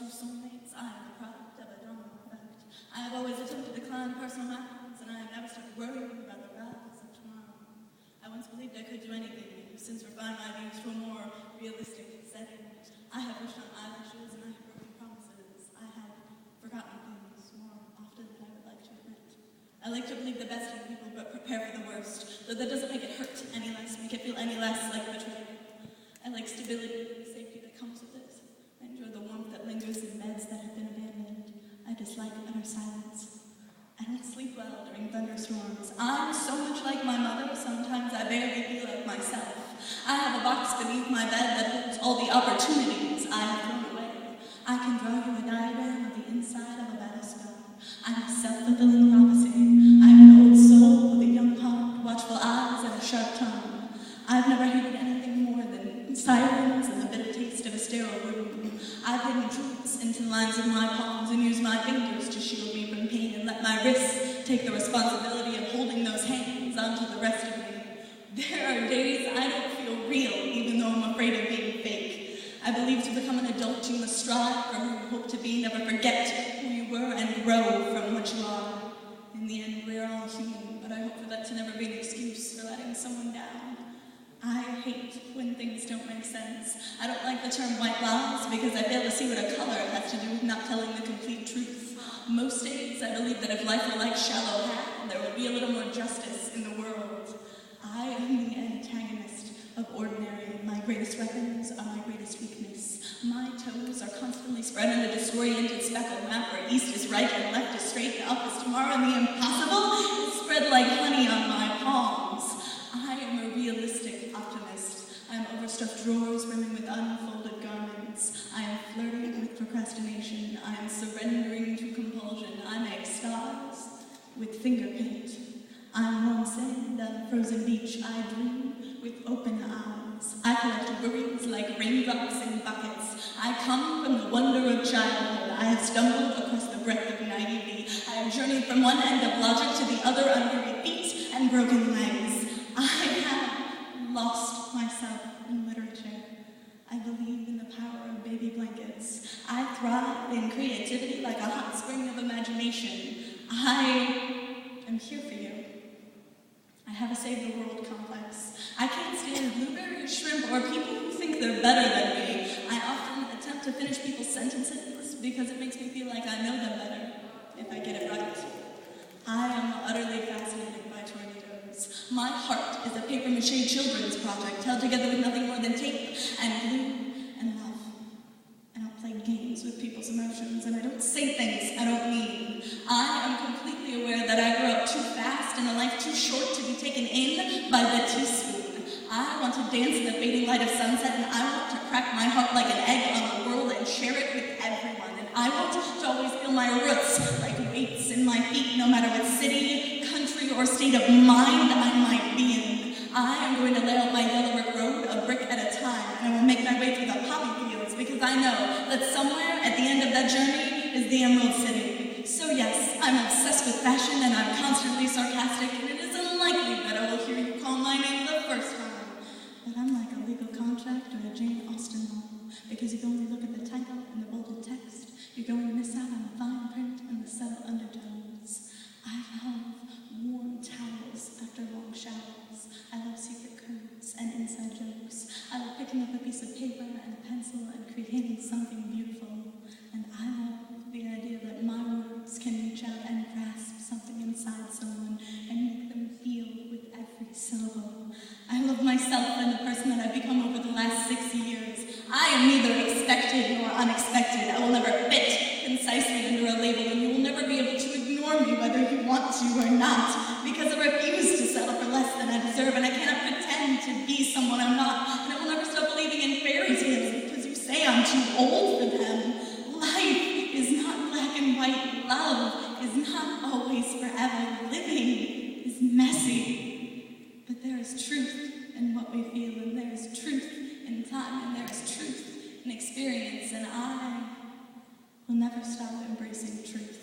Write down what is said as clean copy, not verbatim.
true soulmates, I am the product of a domino effect. I have always attempted to climb personal mountains, and I have never started worrying about the rise of tomorrow. I once believed I could do anything, and have since refined my views to a more realistic setting. I have wished on eyelashes, and I have broken promises. I have forgotten things more often than I would like to admit. I like to believe the best in people, but prepare for the worst, though that doesn't make it hurt any less, make it feel any less like betrayal. I like stability and the safety that comes with it. I enjoy the warmth that lingers in beds that have been abandoned. I dislike utter silence. I don't sleep well during thunderstorms. I'm so much like my mother, sometimes I barely feel like myself. I have a box beneath my bed that holds all the opportunities I have thrown away. I can draw you a diagram of the inside of a battle scar. I'm a self-fulfilling prophecy. I'm an old soul with a young heart, watchful eyes, and a sharp tongue. I've never hated anything more than silence and the bitter taste of a sterile room. I've hidden truths into the lines of my palms and used my fingers to shield me from pain and let my wrists take the responsibility of holding those hands onto the rest of me. There are days I don't feel real, even though I'm afraid of being fake. I believe to become an adult you must strive for who you hope to be, never forget who you were, and grow from what you are. In the end, we're all human, but I hope for that to never be an excuse for letting someone down. I hate when things don't make sense. I don't like the term white lies because I fail to see what a color has to do with not telling the complete truth. Most days, I believe that if life were like shallow hat, there would be a little more justice in the world. I am the antagonist of ordinary. My greatest weapons are my greatest weakness. My toes are constantly spread in a disoriented speckled map where east is right and left is straight, and up is tomorrow, and the impossible is spread like honey on my palms. I am a realistic optimist. I am overstuffed drawers brimming with unfolded garments. I am flirting with procrastination. I am surrendering to compulsion. I make stars with finger paint. I'm warm sand on a frozen beach. I dream with open eyes. I collect worries like raindrops in buckets. I come from the wonder of childhood. I have stumbled across the breadth of naivety. I have journeyed from one end of logic to the other on weary feet and broken legs. I have lost myself in literature. I believe in the power of baby blankets. I thrive in creativity like a hot spring of imagination. I am here for you. I have a save the world complex. I can't stand blueberry, shrimp, or people who think they're better than me. I often attempt to finish people's sentences because it makes me feel like I know them better if I get it right. I am utterly fascinated by tornadoes. My heart is a papier-mâché children's project held together with nothing more than tape and glue and love. I don't play games with people's emotions, and I don't say things I don't mean. I am completely aware that I grew up too fast and a life too short to be taken in by the teaspoon. I want to dance in the fading light of sunset, and I want to crack my heart like an egg on the world and share it with everyone. And I want to always feel my roots like weights in my feet, no matter what city, country, or state of mind I might be in. I am going to lay out my yellow brick road a brick at a time, and I will make my way through the poppy fields because I know that somewhere at the end of that journey is the Emerald City. So yes, I'm obsessed with fashion and I'm constantly sarcastic, and it is unlikely that I will hear you call my name the first time. But I'm like a legal contract or a Jane Austen novel, because if you only look at the title and the bolded text, you're going to miss out on the fine print and the subtle undertones. I love warm towels after long showers. I love secret codes and inside jokes. I love picking up a piece of paper and a pencil and creating something beautiful. And I love the idea that my words can reach out and grasp something inside someone and make them feel with every syllable. I love myself and the person that I've become over the last 6 years. I am neither expected nor unexpected. I will never fit concisely under a label, and you will never be able to ignore me whether you want to or not, because I refuse to settle for less than I deserve, and I cannot pretend to be someone I'm not, and I will never stop believing in fairy tales because you say I'm too old for them. Life is not black and white. Love is not always forever. Living is messy. But there is truth in what we feel, and there is truth in time, and there is truth in experience, and I will never stop embracing truth.